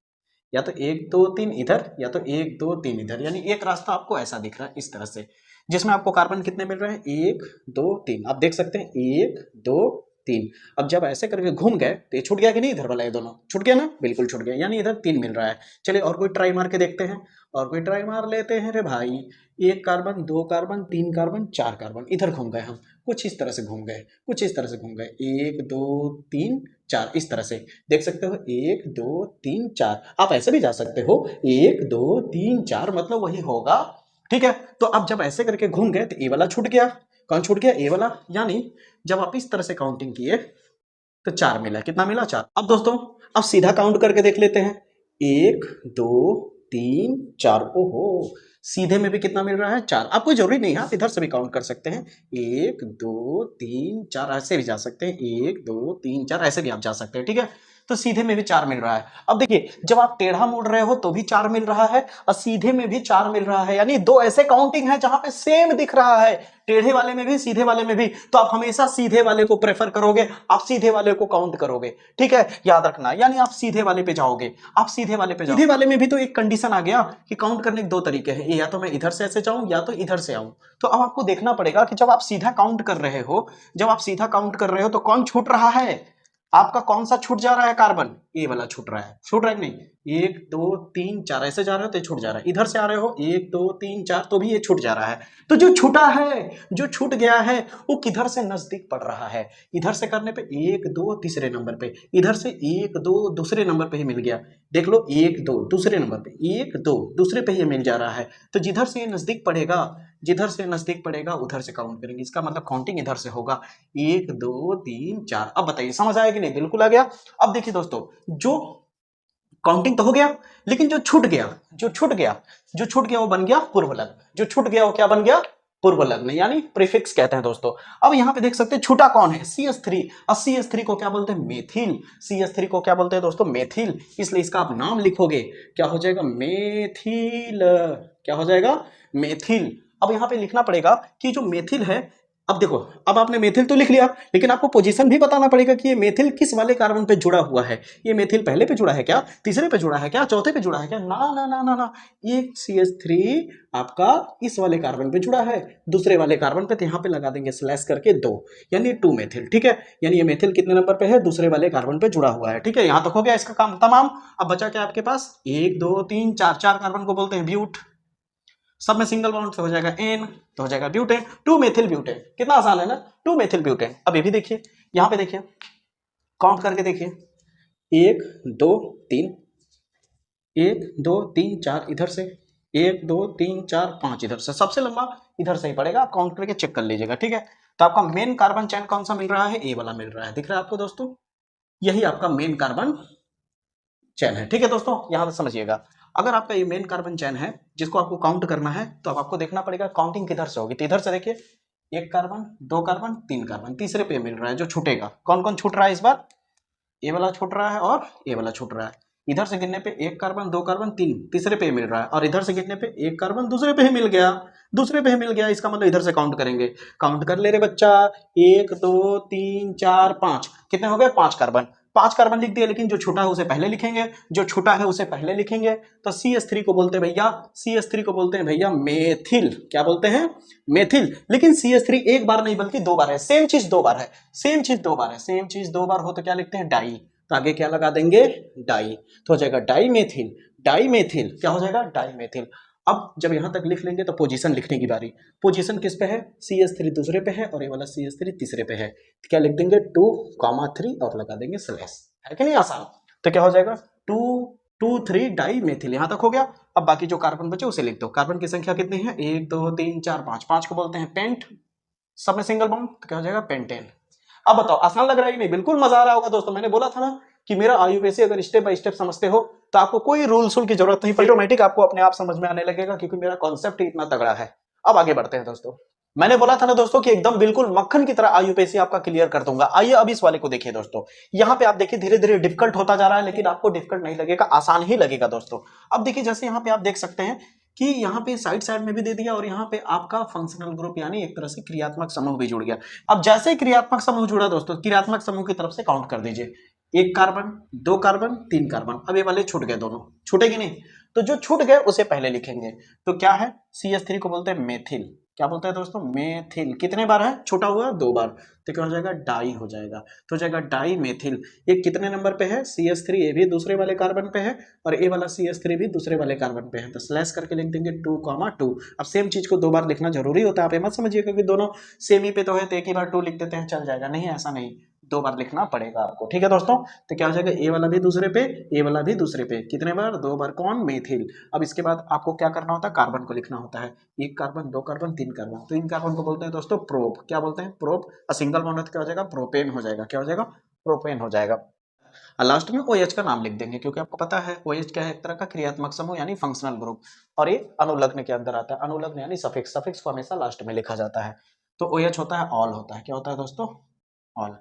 या तो 1 2 3 इधर या तो 1 2 3 इधर, यानी एक रास्ता आपको ऐसा दिख रहा है इस तरह से, जिसमें आपको कार्बन कितने मिल रहे हैं? 1 2 3, आप देख सकते हैं 1 2 3। अब जब ऐसे करके घूम गए तो ये छूट गया कि नहीं? इधर वाला ये दोनों छूट गया ना, बिल्कुल छूट गया, यानी इधर 3 मिल रहा है। चलिए और कोई ट्राई मार के देखते हैं, और कोई ट्राई मार लेते हैं रे भाई। 1 कार्बन 2 कार्बन 3 कार्बन 4 कार्बन, इधर घूम गए हम, कुछ इस तरह से घूम गए, कुछ इस तरह से घूम गए, 1 2 3 4, इस तरह से देख सकते हो, 1 2 3 4। आप ऐसे भी जा सकते हो, 1 2 3 4, मतलब वही होगा, ठीक है। तो अब जब ऐसे करके घूम गए तो ए वाला छूट गया। कौन छूट गया? ए वाला। यानी जब आप इस तरह से काउंटिंग किए तो 4 मिला। कितना मिला? 4। अब दोस्तों, अब सीधा काउंट करके देख लेते हैं, 1 2 3 4। ओहो, सीधे में भी कितना मिल रहा है? 4। आपको जरूरी नहीं है, आप इधर से भी काउंट कर सकते हैं, 1 2 3 4, ऐसे भी जा सकते हैं, 1 2 3 4, ऐसे भी आप जा सकते हैं, ठीक है। तो सीधे में भी 4 मिल रहा है। अब देखिए, जब आप टेढ़ा मोड़ रहे हो तो भी 4 मिल रहा है, और सीधे में भी 4 मिल रहा है, यानी 2 ऐसे काउंटिंग है जहां पे सेम दिख रहा है, टेढ़े वाले में भी सीधे वाले में भी। तो आप हमेशा सीधे वाले को प्रेफर करोगे, आप सीधे वाले को काउंट करोगे, ठीक है, याद रखना। यानी आप सीधे वाले पे जाओगे, आप सीधे वाले पे जाओगे। सीधे वाले में भी तो एक कंडीशन आ गया कि काउंट करने के 2 तरीके हैं, या तो मैं इधर से ऐसे जाऊं या तो इधर से आऊं। तो अब आपको देखना पड़ेगा कि जब आप सीधा काउंट कर रहे हो, जब आप सीधा काउंट कर रहे हो तो कौन छूट रहा है? आपका कौन सा छूट जा रहा है? कार्बन, ए वाला छूट रहा है। छूट रहा है कि नहीं? 1 2 3 4, ऐसे जा रहे हो तो ये छूट जा रहा है। इधर से आ रहे हो 1 2 3 4, तो भी ये छूट जा रहा है। तो जो छूटा है, जो छूट गया है, वो किधर से नजदीक पड़ रहा है? इधर से करने पे 1 2 तीसरे नंबर पे, इधर से 1 2 दूसरे नंबर पे ही मिल गया। देख लो, 1 2 दूसरे नंबर पे, 1 2 दूसरे पे ही मिल जा रहा है। तो जिधर से ये नजदीक पड़ेगा, जिधर से नजदीक पड़ेगा उधर से काउंट करेंगे। इसका मतलब काउंटिंग इधर से होगा, 1 2 3 4। अब बताइए समझ आया कि नहीं? बिल्कुल आ गया। अब देखिए दोस्तों, जो काउंटिंग तो हो गया, लेकिन जो छूट गया, जो छूट गया, जो छूट गया वो बन गया पूर्व लग्न। जो छूट गया वो क्या बन गया? पूर्व लग्न, यानी प्रीफिक्स कहते हैं दोस्तों। अब यहां पे देख सकते हैं छूटा कौन है? CH3। और CH3 को क्या बोलते हैं? मेथिल। CH3 को क्या बोलते हैं दोस्तों? मेथिल। इसलिए इसका आप नाम लिखोगे, क्या हो जाएगा? मेथिल। क्या हो जाएगा? मेथिल। अब यहां पे लिखना पड़ेगा कि जो मेथिल है, अब देखो, अब आपने मेथिल तो लिख लिया, लेकिन आपको पोजीशन भी बताना पड़ेगा कि ये मेथिल किस वाले कार्बन पे जुड़ा हुआ है। ये मेथिल पहले पे जुड़ा है क्या? तीसरे पे जुड़ा है क्या? चौथे पे जुड़ा है क्या? ना ना ना ना ना, ये CH3 आपका इस वाले कार्बन पे जुड़ा है, दूसरे वाले कार्बन पे। तो यहाँ पे लगा देंगे स्लैश करके 2, यानी 2 मेथिल, ठीक है। यानी ये मेथिल कितने नंबर पे है? दूसरे वाले कार्बन पे जुड़ा हुआ है, ठीक है। यहां तक हो गया इसका काम तमाम। अब बचा क्या आपके पास? 1 2 3 4, 4 कार्बन को बोलते हैं ब्यूट। सब में सिंगल बॉन्ड से हो जाएगा N, तो हो जाएगा ब्यूटेन, 2 मेथिल ब्यूटेन। कितना आसान है ना, 2 मेथिल ब्यूटेन। अब ये भी देखिए, यहां पे देखिए, काउंट करके देखिए, 1 2 3, 1 2 3 4 इधर से, 1 2 3 4 5 इधर से, सबसे लंबा इधर से ही पड़ेगा, आप काउंट करके चेक कर लीजिएगा, ठीक है। तो आपका मेन कार्बन चेन कौन सा मिल रहा है, ए वाला मिल रहा है, दिख रहा है आपको दोस्तों, यही आपका मेन कार्बन चेन है, ठीक है दोस्तों। यहां पर समझिएगा, अगर आपका ये मेन कार्बन चेन है जिसको आपको काउंट करना है, तो अब आपको देखना पड़ेगा काउंटिंग किधर से होगी। तो इधर से देखिए, 1 कार्बन 2 कार्बन 3 कार्बन, तीसरे पे मिल रहा है जो छूटेगा। कौन कौन छूट रहा है इस बार, ए वाला छूट रहा है और ए वाला छूट रहा है। इधर से गिनने पे 1 कार्बन 2 कार्बन 3 तीसरे पे मिल रहा है, और इधर से गिनने पे 1 कार्बन दूसरे पे ही मिल गया, दूसरे पे ही मिल गया, इसका मतलब इधर से काउंट करेंगे। काउंट कर ले रे बच्चा, 1 2 3 4 5, कितने हो गए, 5 कार्बन। 5 कार्बन लिख दिया, लेकिन जो छोटा है उसे पहले लिखेंगे, जो छोटा है उसे पहले लिखेंगे। तो CH3 को बोलते हैं भैया, CH3 को बोलते हैं भैया मेथिल। क्या बोलते हैं, मेथिल। लेकिन CH3 एक बार नहीं बल्कि 2 बार है, सेम चीज 2 बार है, सेम चीज 2 बार है, सेम चीज 2 बार हो तो क्या लिखते हैं, डाई। तो आगे क्या लगा देंगे, डाई, तो हो जाएगा डाईमेथिल। डाईमेथिल क्या हो जाएगा, डाईमेथिल। अब जब यहां तक लिख लेंगे तो पोजीशन लिखने की बारी। पोजीशन किस पे है, CH3 दूसरे पे है और ये वाला CH3 तीसरे पे है। तो क्या लिख देंगे, 2,3 और लगा देंगे स्लैश, है कि नहीं आसान। तो क्या हो जाएगा, 2 2 3 डाईमेथिल, यहां तक हो गया। अब बाकी जो कार्बन बचे उसे लिख दो। कार्बन की संख्या कितनी है, 1 2 3 4 5, 5 को बोलते हैं पेंट, सब में सिंगल बॉन्ड, तो क्या हो जाएगा, पेंटेन। अब बताओ आसान लग रहा है कि नहीं, बिल्कुल मजा आ रहा होगा दोस्तों। मैंने बोला था ना कि मेरा आयुर्वेद अगर स्टेप बाय स्टेप समझते हो तो आपको कोई रूल की जरूरत नहीं पड़ेगी, ऑटोमेटिक आपको अपने आप समझ में आने लगेगा, क्योंकि मेरा कॉन्सेप्ट ही इतना तगड़ा है। अब आगे बढ़ते हैं दोस्तों। मैंने बोला था ना दोस्तों कि एकदम बिल्कुल मक्खन की तरह आयुर्वेद आपका क्लियर कर दूंगा। आइए अब इस वाले को देखिए दोस्तों। यहाँ पे आप देखिए धीरे धीरे डिफिकल्ट होता जा रहा है, लेकिन आपको डिफिकल्ट नहीं लगेगा, आसान ही लगेगा दोस्तों। अब देखिए जैसे यहाँ पे आप देख सकते हैं कि यहाँ पे साइड साइड में भी दे दिया, और यहाँ पे आपका फंक्शनल ग्रुप यानी एक तरह से क्रियात्मक समूह भी जुड़ गया। अब जैसे ही क्रियात्मक समूह जुड़ा दोस्तों, क्रियात्मक समूह की तरफ से काउंट कर दीजिए, 1 कार्बन 2 कार्बन 3 कार्बन। अब ये वाले छूट गए, दोनों छूटेगी नहीं, तो जो छूट गए उसे पहले लिखेंगे। तो क्या है, CH3 को बोलते हैं मेथिल। क्या बोलते हैं दोस्तों, मेथिल। कितने बार है, छूटा हुआ 2 बार, तो क्या हो जाएगा, डाई हो जाएगा, तो हो जाएगा डाई मेथिल। ये कितने नंबर पे है, CH3, ये भी दूसरे वाले कार्बन पे है, और ये वाला CH3 भी दूसरे वाले कार्बन पे है। तो स्लैश करके लिख देंगे 2,2। अब सेम चीज को 2 बार लिखना जरूरी होता है, आप ये मत समझिएगा कि दोनों सेम ही पे तो है तो एक ही बार 2 लिख देते हैं चल जाएगा, नहीं ऐसा नहीं, 2 बार लिखना पड़ेगा आपको, ठीक है दोस्तों। तो क्या हो जाएगा, ए वाला भी दूसरे पे, ए वाला भी दूसरे पे, कितने बार, 2 बार, कौन, मेथिल। अब इसके बाद आपको क्या करना होता है, कार्बन को लिखना होता है, 1 कार्बन 2 कार्बन 3 कार्बन। तो इन कार्बन को बोलते हैं दोस्तों प्रोप। क्या बोलते हैं, प्रोप। और सिंगल बॉन्ड क्या हो जाएगा, प्रोपेन हो जाएगा। क्या हो जाएगा, प्रोपेन हो जाएगा। लास्ट में OH का नाम लिख देंगे, क्योंकि आपको पता है OH क्या है, एक तरह का क्रियात्मक समूह यानी फंक्शनल ग्रुप, और ये अनुलग्न के अंदर आता है। अनुलग्न यानी सफिक्स, सफिक्स को हमेशा लास्ट में लिखा जाता है। तो OH होता है ऑल, होता है, क्या होता है दोस्तों, ऑल।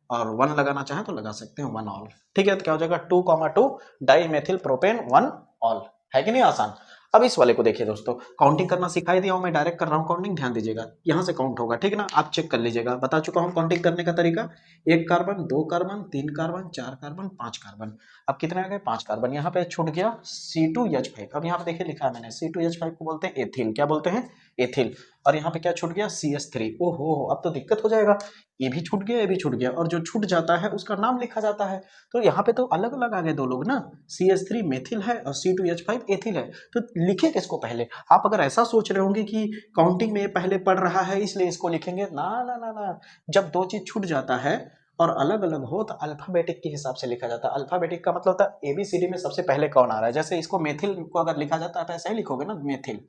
और 1 लगाना चाहे तो लगा सकते हैं, 1 ऑल, ठीक है। तो क्या हो जाएगा, 2,2 डाईमेथिल प्रोपेन 1 ऑल, है कि नहीं आसान। अब इस वाले को देखिए दोस्तों, काउंटिंग करना सिखाई दिया हूं, मैं डायरेक्ट कर रहा हूं काउंटिंग, ध्यान दीजिएगा, यहां से काउंट होगा, ठीक है ना, आप चेक कर लीजिएगा, बता चुका हूं काउंटिंग करने का तरीका। 1 carbon 2 carbon 3 carbon 4 carbon 5 carbon. अब कितने आ गए, 5 कार्बन। यहाँ पे छूट गया C2H5। अब यहाँ पे देखिए लिखा है मैंने, C2H5 को बोलते हैं एथिल। क्या बोलते हैं, एथिल। और यहाँ पे क्या छूट गया, CH3। ओहो, अब तो दिक्कत हो जाएगा, ये भी छूट गया, ये भी छूट गया, और जो छूट जाता है उसका नाम लिखा जाता है। तो यहाँ पे तो अलग अलग आ गए 2 लोग ना, CH3 मेथिल है और C2H5 एथिल है। तो लिखे किसको पहले, आप अगर ऐसा सोच रहे होंगे कि काउंटिंग में पहले पढ़ रहा है इसलिए इसको लिखेंगे, ना ना ना ना, जब 2 चीज छूट जाता है और अलग अलग हो तो अल्फाबेटिक के हिसाब से लिखा जाता है। अल्फाबेटिक का मतलब होता है ABCD में सबसे पहले कौन आ रहा है। जैसे इसको मेथिल को अगर लिखा जाता है तो ऐसा ही लिखोगे ना, मेथिल।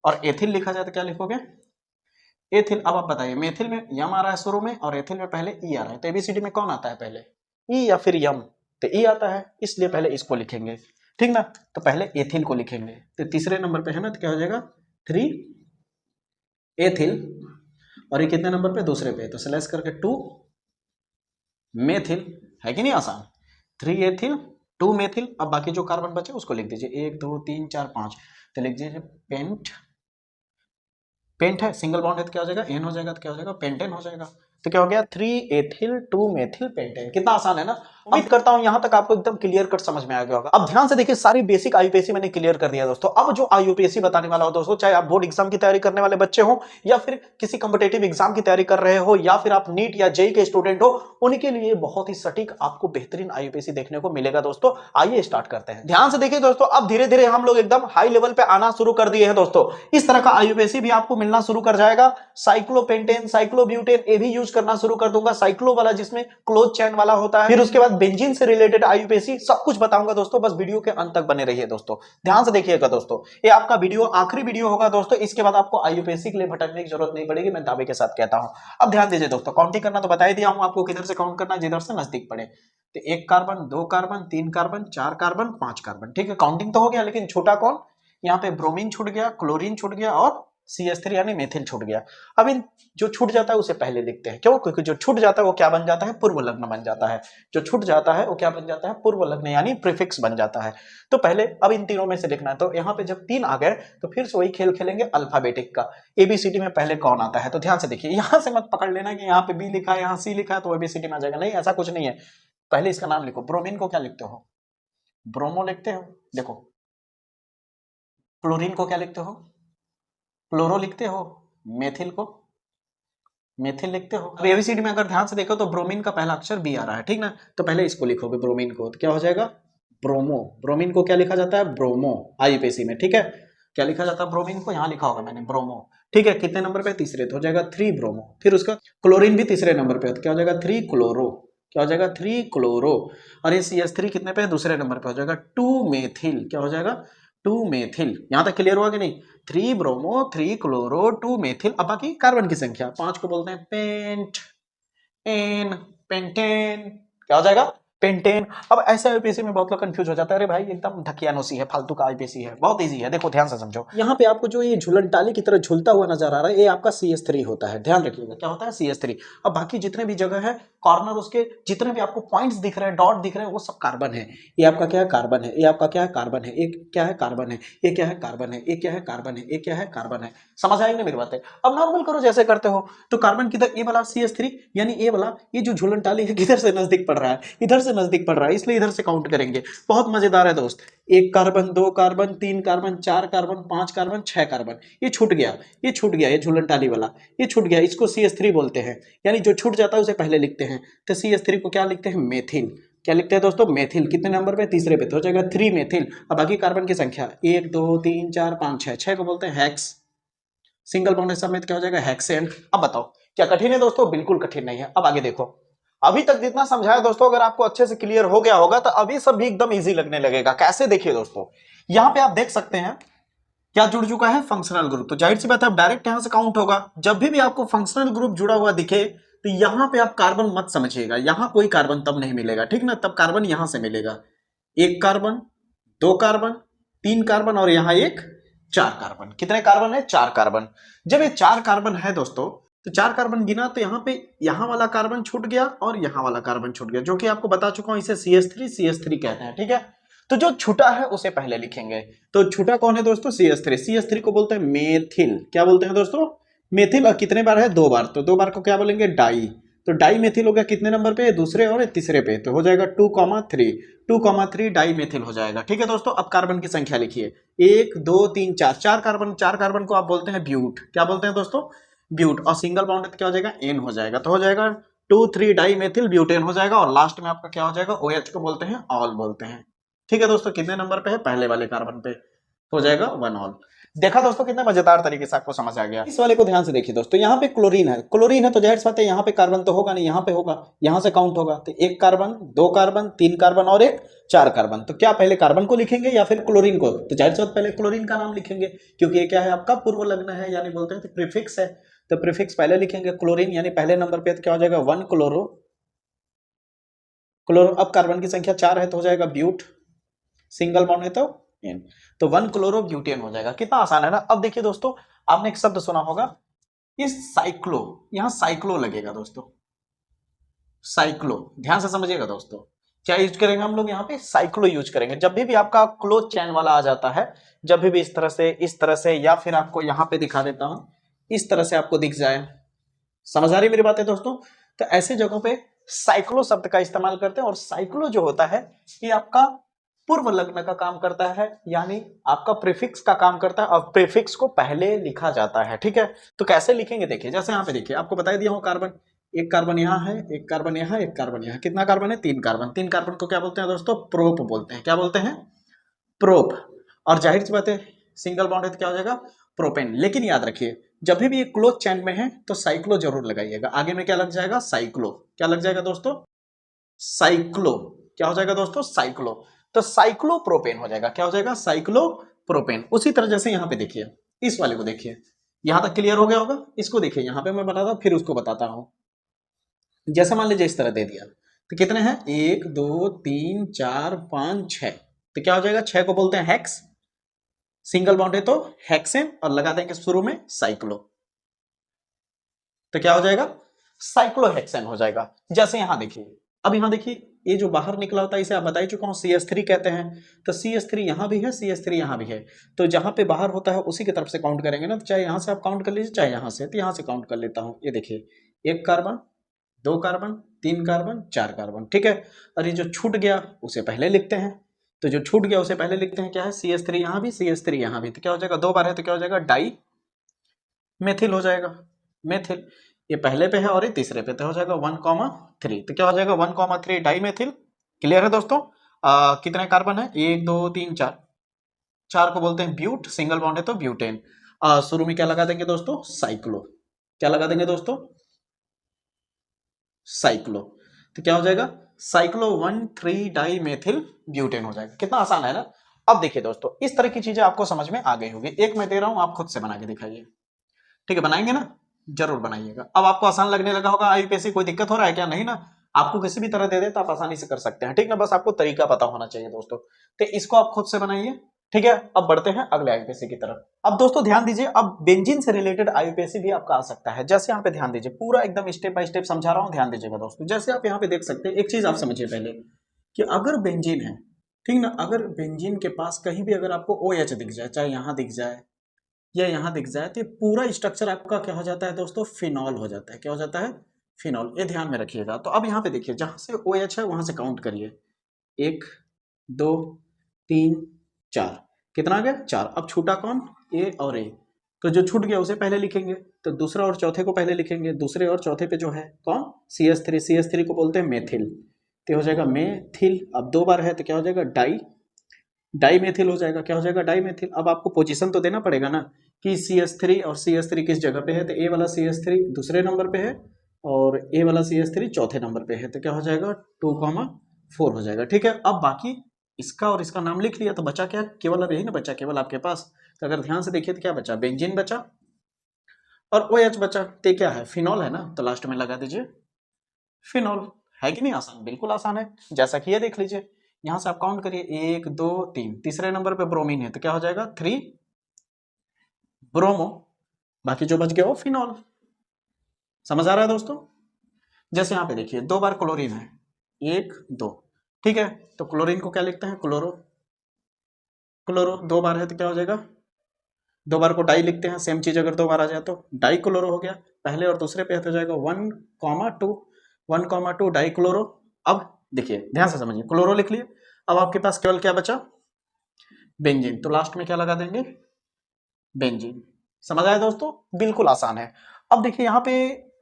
और एथिल लिखा जाता है, क्या लिखोगे, एथिल। अब आप बताइए, मेथिल में यम आ रहा है शुरू में और एथिल में पहले ई आ रहा है, तो ABCD में कौन आता है पहले, ई या फिर यम, तो ई आता है, इसलिए पहले इसको लिखेंगे, ठीक ना। तो पहले एथिल को लिखेंगे, तो तीसरे नंबर पे है ना, तो क्या हो जाएगा 3 एथिल, और ये कितने नंबर पे, दूसरे पे, तो स्लैश करके 2 मेथिल, है कि नहीं आसान। 3 एथिल 2 मेथिल। अब बाकी जो कार्बन बचे उसको लिख दीजिए, 1 2 3 4 5, तो लिख दीजिए पेंट। पेंट है, सिंगल बॉन्ड है तो क्या हो जाएगा, एन हो जाएगा, तो क्या हो जाएगा, पेंटेन हो जाएगा। तो क्या हो गया, 3 एथिल 2 मेथिल पेंटेन। कितना आसान है ना। उम्मीद करता हूं यहां तक आपको एकदम क्लियर कट समझ में आ गया होगा। अब ध्यान से देखिए, सारी बेसिक आईयूपीएससी मैंने क्लियर कर दिया दोस्तों। अब जो आईयूपीएससी बताने वाला हो दोस्तों, चाहे आप बोर्ड एग्जाम की तैयारी करने वाले बच्चे हो, या फिर किसी कॉम्पिटेटिव एग्जाम की तैयारी कर रहे हो, या फिर आप नीट या जेईई के स्टूडेंट हो, उनके लिए बहुत ही सटीक आपको बेहतरीन आईयूपीएससी देखने को मिलेगा दोस्तों। आइए स्टार्ट करते हैं। ध्यान से देखिए दोस्तों, अब धीरे धीरे हम लोग एकदम हाई लेवल पे आना शुरू कर दिए हैं दोस्तों। इस तरह का आईयूपीएससी भी आपको मिलना शुरू कर जाएगा। साइक्लोपेंटेन, साइक्लोब्यूटेन, ये भी यूज करना शुरू कर दूंगा, साइक्लो वाला जिसमें क्लोज चैन वाला होता है, फिर उसके बाद बेंजीन से रिलेटेड आईयूपीएसी सब कुछ बताऊंगा दोस्तों। बस वीडियो के अंत तक बने रहिए दोस्तों, ध्यान से देखिएगा दोस्तों। ये आपका वीडियो आखिरी वीडियो होगा दोस्तों, इसके बाद आपको आईयूपीएसी के लिए भटकने की जरूरत नहीं पड़ेगी, मैं दावे के साथ कहता हूं। अब ध्यान दीजिए दोस्तों, काउंटिंग करना तो बता ही दिया हूं आपको, किधर से काउंट करना, जिधर से नजदीक पड़े। तो 1 carbon, 2 carbon, 3 carbon, 4 carbon, 5 carbon, ठीक है, काउंटिंग तो हो गया। लेकिन छोटा कौन, यहाँ पे ब्रोमीन छूट गया, क्लोरीन छूट गया और CH3 यानी मेथिल छूट गया। अब इन जो छूट जाता है उसे पहले लिखते हैं, क्यों? क्योंकि जो छूट जाता है वो क्या बन जाता है, पूर्व लग्न बन जाता है। जो छूट जाता है वो क्या बन जाता है, पूर्व लग्न यानी प्रीफिक्स बन जाता है। तो पहले अब इन तीनों में से लिखना है। तो यहाँ पे जब 3 आ गए तो फिर से वही खेल खेलेंगे अल्फाबेटिक का, ABCD में पहले कौन आता है। तो ध्यान से देखिए, यहाँ से मत पकड़ लेना कि यहाँ पे B लिखा है, यहाँ C लिखा है तो ABCD में आ जाएगा, नहीं, ऐसा कुछ नहीं है। पहले इसका नाम लिखो। ब्रोमीन को क्या लिखते हो, ब्रोमो लिखते हो, देखो। क्लोरीन को क्या लिखते हो, क्लोरो लिखते हो। मेथिल को मेथिल लिखते हो। अब एबीसीडी में अगर ध्यान से देखो तो ब्रोमीन का पहला अक्षर बी आ रहा है, ठीक ना। तो पहले इसको लिखोगे ब्रोमीन को, तो क्या हो जाएगा, ब्रोमो। ब्रोमीन को क्या लिखा जाता है, ब्रोमो, आईयूपीएसी में, ठीक है। क्या लिखा जाता है ब्रोमीन को, यहाँ लिखा होगा मैंने ब्रोमो, ठीक है। कितने नंबर पे, तीसरे, तो हो जाएगा 3 ब्रोमो। फिर उसका क्लोरीन भी तीसरे नंबर पे, तो क्या हो जाएगा 3 क्लोरो, क्या हो जाएगा 3 क्लोरो। और ये CH3 कितने पे, दूसरे नंबर पे, हो जाएगा 2 मेथिल, क्या हो जाएगा 2 मेथिल। यहां तक क्लियर हुआ कि नहीं, 3 ब्रोमो, 3 क्लोरो, 2 मेथिल। अब बाकी कार्बन की संख्या 5 को बोलते हैं पेंट, एन, पेंटेन, क्या हो जाएगा पेंटेन। अब ऐसे आईपीएसी में बहुत लोग कंफ्यूज हो जाता है, अरे भाई एकदम ढकियानोसी है, फालतू का आईपीएसी है। बहुत इजी है, देखो ध्यान से समझो। यहाँ पे आपको जो ये झूलन टाली की तरह झूलता हुआ नजर आ रहा है, ये आपका CH3 होता है, ध्यान रखिएगा, क्या होता है CH3। अब बाकी जितने भी जगह है कॉर्नर, उसके जितने भी आपको पॉइंट्स दिख रहे हैं, डॉट दिख रहे हैं, वो सब कार्बन है। ये आपका क्या है, कार्बन है। ये आपका क्या है, कार्बन है। एक क्या है, कार्बन है। ये क्या है, कार्बन है। ये क्या है, कार्बन है। ये क्या है, कार्बन है। समझ आएगी ना मेरी बातें। अब नॉर्मल करो जैसे करते हो। तो कार्बन किधर, ये वाला CH3 यानी ये वाला, ये जो झूलन टाली है किधर से नजदीक पड़ रहा है, इधर से नजदीक पड़ रहा है, इसलिए इधर से काउंट करेंगे। बहुत मजेदार है दोस्त। 1 carbon, 2 carbon, 3 carbon, 4 carbon, 5 carbon, 6 carbon, ये छूट गया, ये छूट गया, ये झूलन टाली वाला ये छूट गया, इसको CH3 बोलते हैं। यानी जो छूट जाता है उसे पहले लिखते हैं। तो CH3 को क्या लिखते हैं, मेथिल। क्या लिखते हैं दोस्तों, मेथिल। कितने नंबर पे, तीसरे पे, तो हो जाएगा 3 मेथिल। अब बाकी कार्बन की संख्या 1 2 3 4 5 6, 6 को बोलते हैं हेक्स। सिंगल बॉन्ड समेत क्या हो जाएगा, हेक्सेन। अब बताओ क्या कठिन है दोस्तों, बिल्कुल कठिन नहीं है। अब आगे देखो, अभी तक जितना समझाया दोस्तों, अगर आपको अच्छे से क्लियर हो गया होगा तो अभी सब भी एकदम इजी लगने लगेगा। कैसे, देखिए दोस्तों, यहां पे आप देख सकते हैं क्या जुड़ चुका है, फंक्शनल ग्रुप। तो जाहिर सी बात है अब डायरेक्ट यहां से काउंट होगा। जब भी आपको फंक्शनल ग्रुप जुड़ा हुआ दिखे तो यहां पे आप कार्बन मत समझिएगा, यहां कोई कार्बन तब नहीं मिलेगा, ठीक ना। तब कार्बन यहां से मिलेगा, 1 कार्बन, 2 कार्बन, 3 कार्बन और यहां एक 4 कार्बन। कितने कार्बन है, 4 कार्बन। जब ये 4 कार्बन है दोस्तों, तो 4 कार्बन गिना तो यहाँ पे यहाँ वाला कार्बन छूट गया और यहाँ वाला कार्बन छूट गया, जो कि आपको बता चुका हूं, इसे CH3 कहते हैं, ठीक है। तो जो छूटा है उसे पहले लिखेंगे। तो छूटा कौन है दोस्तों, CH3 को बोलते हैं मेथिल। क्या बोलते हैं दोस्तों, मेथिल। और कितने बार है, 2 बार। तो 2 बार को क्या बोलेंगे, डाई। तो डाई मेथिल हो गया कितने नंबर पे, दूसरे और तीसरे पे, तो हो जाएगा 2,3 डाई मेथिल हो जाएगा, ठीक है दोस्तों। अब कार्बन की संख्या लिखिए, 1 2 3 4, 4 कार्बन को आप बोलते हैं ब्यूट। क्या बोलते हैं दोस्तों, ब्यूट। और सिंगल बॉन्ड क्या हो जाएगा, एन हो जाएगा। तो हो जाएगा 2,3 डाई मेथिल ब्यूटेन हो जाएगा। और लास्ट में आपका क्या हो जाएगा, OH को बोलते हैं ऑल बोलते हैं, ठीक है दोस्तों। कितने नंबर पे है, पहले वाले कार्बन पे, हो जाएगा 1 ऑल। देखा दोस्तों कितना मजेदार तरीके से आपको समझ आ गया। इस वाले को ध्यान से देखिए दोस्तों, यहाँ पे क्लोरीन है तो जाहिर सी बात है यहाँ पे कार्बन तो होगा नहीं, यहाँ पे होगा, यहाँ से काउंट होगा। तो 1 कार्बन, 2 कार्बन, 3 कार्बन और एक 4 कार्बन। तो क्या पहले कार्बन को लिखेंगे या फिर क्लोरीन को, तो जाहिर सी बात पहले क्लोरीन का नाम लिखेंगे, क्योंकि ये क्या है, आपका पूर्व लग्न है, यानी बोलते हैं तो प्रीफिक्स है। तो प्रीफिक्स पहले लिखेंगे, क्लोरीन यानी पहले नंबर पे, तो क्या हो जाएगा 1 क्लोरो। अब कार्बन की संख्या 4 है तो हो जाएगा ब्यूट, सिंगल बॉन्ड है तो एन, तो 1 क्लोरो ब्यूटेन हो जाएगा। कितना आसान है ना। अब देखिए दोस्तों, आपने एक शब्द सुना होगा, इस साइक्लो, यहां साइक्लो लगेगा दोस्तों, साइक्लो। ध्यान से समझिएगा दोस्तों, क्या यूज करेंगे हम लोग, यहाँ पे साइक्लो यूज करेंगे। जब भी आपका क्लोज चैन वाला आ जाता है, जब भी इस तरह से, या फिर आपको यहाँ पे दिखा देता हूं, इस तरह से आपको दिख जाए, समझ आ रही मेरी बातें दोस्तों। तो ऐसे जगहों पे साइक्लो शब्द का इस्तेमाल करते हैं। और साइक्लो जो होता है ये आपका पूर्व लग्न का काम करता है, यानी आपका प्रीफिक्स का काम करता है, और प्रीफिक्स को पहले लिखा जाता है, ठीक है। तो कैसे लिखेंगे देखिए, जैसे यहाँ पे देखिए, आपको बता दिया हूँ कार्बन, 1 कार्बन यहाँ है, 1 कार्बन यहाँ, 1 कार्बन यहाँ। कितना कार्बन है, 3 कार्बन। 3 कार्बन को क्या बोलते हैं दोस्तों, प्रोप बोलते हैं। क्या बोलते हैं, प्रोप। और जाहिर सी बात है सिंगल बॉन्ड है तो क्या हो जाएगा, प्रोपेन। लेकिन याद रखिए जब भी ये क्लोज चैन में है तो साइक्लो जरूर लगाइएगा। आगे में क्या लग जाएगा, साइक्लो। क्या लग जाएगा दोस्तों, साइक्लो। क्या हो जाएगा दोस्तों, साइक्लो। तो साइक्लोप्रोपेन हो जाएगा। क्या हो जाएगा, साइक्लोप्रोपेन। उसी तरह जैसे यहाँ पे देखिए, इस वाले को देखिए, यहां तक क्लियर हो गया होगा। इसको देखिए, यहाँ पे मैं बताता हूं फिर उसको बताता हूं। जैसे मान लीजिए इस तरह दे दिया तो कितने हैं, 1 2 3 4 5 6। तो क्या हो जाएगा, 6 को बोलते हैं हेक्स, सिंगल बॉन्ड है तो हेक्सेन, और लगा देंगे शुरू में साइक्लो। तो क्या हो जाएगा, साइक्लोहेक्सेन हो जाएगा। जैसे यहां देखिए, अब यहां देखिए ये जो बाहर निकला होता है इसे आप बता ही चुका हूं, CH3 कहते हैं। तो CH3 यहां भी है, CH3 यहां भी है। तो जहां पे बाहर होता है उसी की तरफ से काउंट करेंगे ना, तो चाहे यहां से आप काउंट कर लीजिए चाहे यहां से, तो यहां से काउंट कर लेता हूं। ये देखिए, 1 कार्बन 2 कार्बन 3 कार्बन 4 कार्बन, ठीक है। और ये जो छूट गया उसे पहले लिखते हैं। तो जो छूट गया उसे पहले लिखते हैं, क्या है, CH3 यहां भी, CH3 यहां भी। तो क्या हो जाएगा, 2 बार है तो क्या हो जाएगा, डाई मेथिल हो जाएगा, मेथिल। ये पहले पे है और ये तीसरे पे, तो हो जाएगा 1,3। तो क्या हो जाएगा, 1,3 डाई मेथिल। क्लियर है दोस्तों। कितने कार्बन है, 1 2 3 4। 4 को बोलते हैं ब्यूट, सिंगल बॉन्ड है तो ब्यूटेन। शुरू में क्या लगा देंगे दोस्तों, साइक्लो। क्या लगा देंगे दोस्तों, साइक्लो। तो क्या हो जाएगा, साइक्लो 1,3 डाई मेथिल ब्यूटेन हो जाएगा। कितना आसान है ना। अब देखिए दोस्तों, इस तरह की चीजें आपको समझ में आ गई होगी। एक मैं दे रहा हूं, आप खुद से बना के दिखाइए। ठीक है, बनाएंगे ना, जरूर बनाइएगा। अब आपको आसान लगने लगा होगा, आईपीएससी कोई दिक्कत हो रहा है क्या, नहीं ना। आपको किसी भी तरह दे दे तो आप आसानी से कर सकते हैं, ठीक ना। बस आपको तरीका पता होना चाहिए दोस्तों। तो इसको आप खुद से बनाइए, ठीक है। अब बढ़ते हैं अगले आईपीएससी की तरफ। अब दोस्तों ध्यान दीजिए, अब बेंजीन से रिलेटेड आईपीएससी भी आपका आ सकता है। जैसे यहाँ पे ध्यान दीजिए, पूरा एकदम स्टेप बाय स्टेप समझा रहा हूँ, ध्यान दीजिएगा दोस्तों। जैसे आप यहाँ पे देख सकते हैं, एक चीज आप समझिए पहले, कि अगर बेंजीन है, ठीक ना, अगर बेंजीन के पास कहीं भी अगर आपको OH दिख जाए, चाहे यहाँ दिख जाए या यहाँ दिख जाए, तो पूरा स्ट्रक्चर आपका क्या हो जाता है दोस्तों, फिनॉल हो जाता है। क्या हो जाता है, फिनॉल। ये ध्यान में रखिएगा। तो अब यहाँ पे देखिए, जहां से OH है वहां से काउंट करिए, 1 2 3 4। कितना आ गया, 4। अब छूटा कौन, A और A। तो जो छूट गया उसे पहले लिखेंगे, तो दूसरा और चौथे को पहले लिखेंगे। दूसरे और चौथे पे जो है कौन, CH3। CH3 को बोलते हैं मेथिल, तो हो जाएगा मेथिल। अब 2 बार है तो क्या हो जाएगा, डाई मेथिल हो जाएगा। क्या हो जाएगा, डाई मेथिल। अब आपको पोजीशन तो देना पड़ेगा ना, कि CH3 और CH3 किस जगह पे है। तो A वाला CH3 दूसरे नंबर पे है और A वाला CH3 चौथे नंबर पे है। तो क्या हो जाएगा, 2,4 हो जाएगा, ठीक है। अब बाकी इसका और इसका नाम लिख लिया, तो बचा क्या, केवल अब यही ना बचा, केवल आपके पास। तो अगर ध्यान से देखिए तो क्या बचा, बेंजीन बचा और OH बचा। तो क्या है, फिनॉल है ना, तो लास्ट में लगा दीजिए फिनॉल। है कि नहीं आसान, बिल्कुल आसान है। जैसा कि ये देख लीजिए, यहां से आप काउंट करिए, 1 2 3। तीसरे नंबर पे ब्रोमीन है, तो क्या हो जाएगा, 3 ब्रोमो। बाकी जो बच गया वो फिनॉल। समझ आ रहा है दोस्तों। जैसे यहाँ पे देखिए, 2 बार क्लोरीन है, 1 2, ठीक है। तो क्लोरीन को क्या लिखते हैं, क्लोरो। क्लोरो 2 बार है तो क्या हो जाएगा, 2 बार को डाई लिखते हैं। सेम चीज अगर 2 बार आ जाए तो डाई क्लोरो हो गया। पहले और दूसरे पे हो जाएगा 1,2, 1,2 डाई क्लोरो। अब देखिए ध्यान से समझिए, क्लोरो लिख लिए। अब आपके पास केवल क्या बचा, बेंजीन। तो लास्ट में क्या लगा देंगे, बेंजीन। समझ आया दोस्तों, बिल्कुल आसान है। अब देखिए यहाँ पे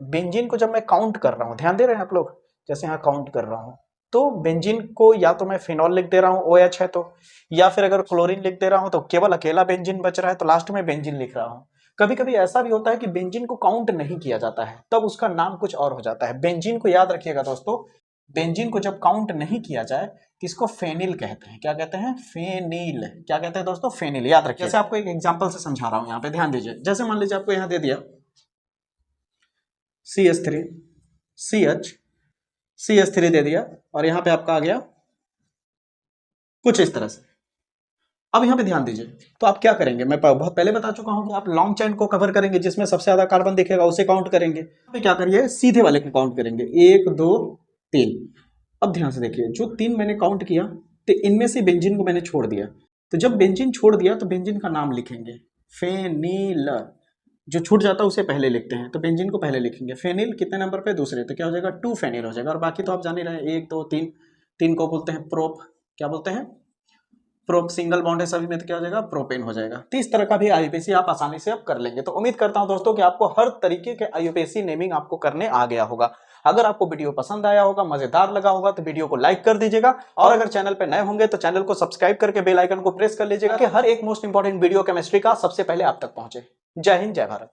बेंजीन को जब मैं काउंट कर रहा हूँ, ध्यान दे रहे हैं आप लोग, जैसे यहाँ काउंट कर रहा हूँ, तो बेंजीन को या तो मैं फिनॉल लिख दे रहा हूँ, OH है तो, या फिर अगर क्लोरीन लिख दे रहा हूँ तो केवल अकेला बेंजीन बच रहा है, तो लास्ट में बेंजीन लिख रहा हूँ। कभी कभी ऐसा भी होता है कि बेंजीन को काउंट नहीं किया जाता है, तब उसका नाम कुछ और हो जाता है। बेंजीन को याद रखिएगा दोस्तों, बेंजीन को जब काउंट नहीं किया जाए तो इसको फेनिल कहते हैं। क्या कहते हैं, फेनिल। क्या कहते हैं दोस्तों, फेनिल। याद रखिए। जैसे आपको एक एग्जांपल से समझा रहा हूं, यहाँ पे ध्यान दीजिए। जैसे मान लीजिए आपको यहाँ दे दिया CH3 CH3 दे दिया, और यहाँ पे आपका आ गया कुछ इस तरह से। अब यहाँ पे ध्यान दीजिए, तो आप क्या करेंगे, मैं बहुत पहले बता चुका हूं कि आप लॉन्ग चेन को कवर करेंगे, जिसमें सबसे ज्यादा कार्बन दिखेगा उसे काउंट करेंगे। यहाँ पे क्या करिए, सीधे वाले को काउंट करेंगे, 1 2 3। अब ध्यान से देखिए, जो 3 मैंने काउंट किया, तो इनमें से बेंजीन को मैंने छोड़ दिया। तो जब बेंजीन छोड़ दिया तो बेंजीन का नाम लिखेंगे, फेनिल। जो छूट जाता है उसे पहले लिखते हैं, तो बेंजीन को पहले लिखेंगे। फेनिल कितने नंबर पे, दूसरे। तो क्या हो जाएगा, 2 फेनिल हो जाएगा। और बाकी तो आप जान ही रहे हैं, 1 2 3। 3 को बोलते हैं प्रोप। क्या बोलते हैं, प्रोप। सिंगल बॉन्ड है सभी में, तो क्या हो जाएगा, प्रोपेन हो जाएगा। तो इस तरह का भी आईयूपीएसी आप आसानी से आप कर लेंगे। तो उम्मीद करता हूं दोस्तों कि आपको हर तरीके के आईयूपीएसी नेमिंग आपको करने आ गया होगा। अगर आपको वीडियो पसंद आया होगा, मजेदार लगा होगा, तो वीडियो को लाइक कर दीजिएगा। और अगर चैनल पे नए होंगे तो चैनल को सब्सक्राइब करके बेल आइकन को प्रेस कर लीजिएगा, कि हर एक मोस्ट इंपॉर्टेंट वीडियो केमिस्ट्री का सबसे पहले आप तक पहुंचे। जय हिंद, जय भारत।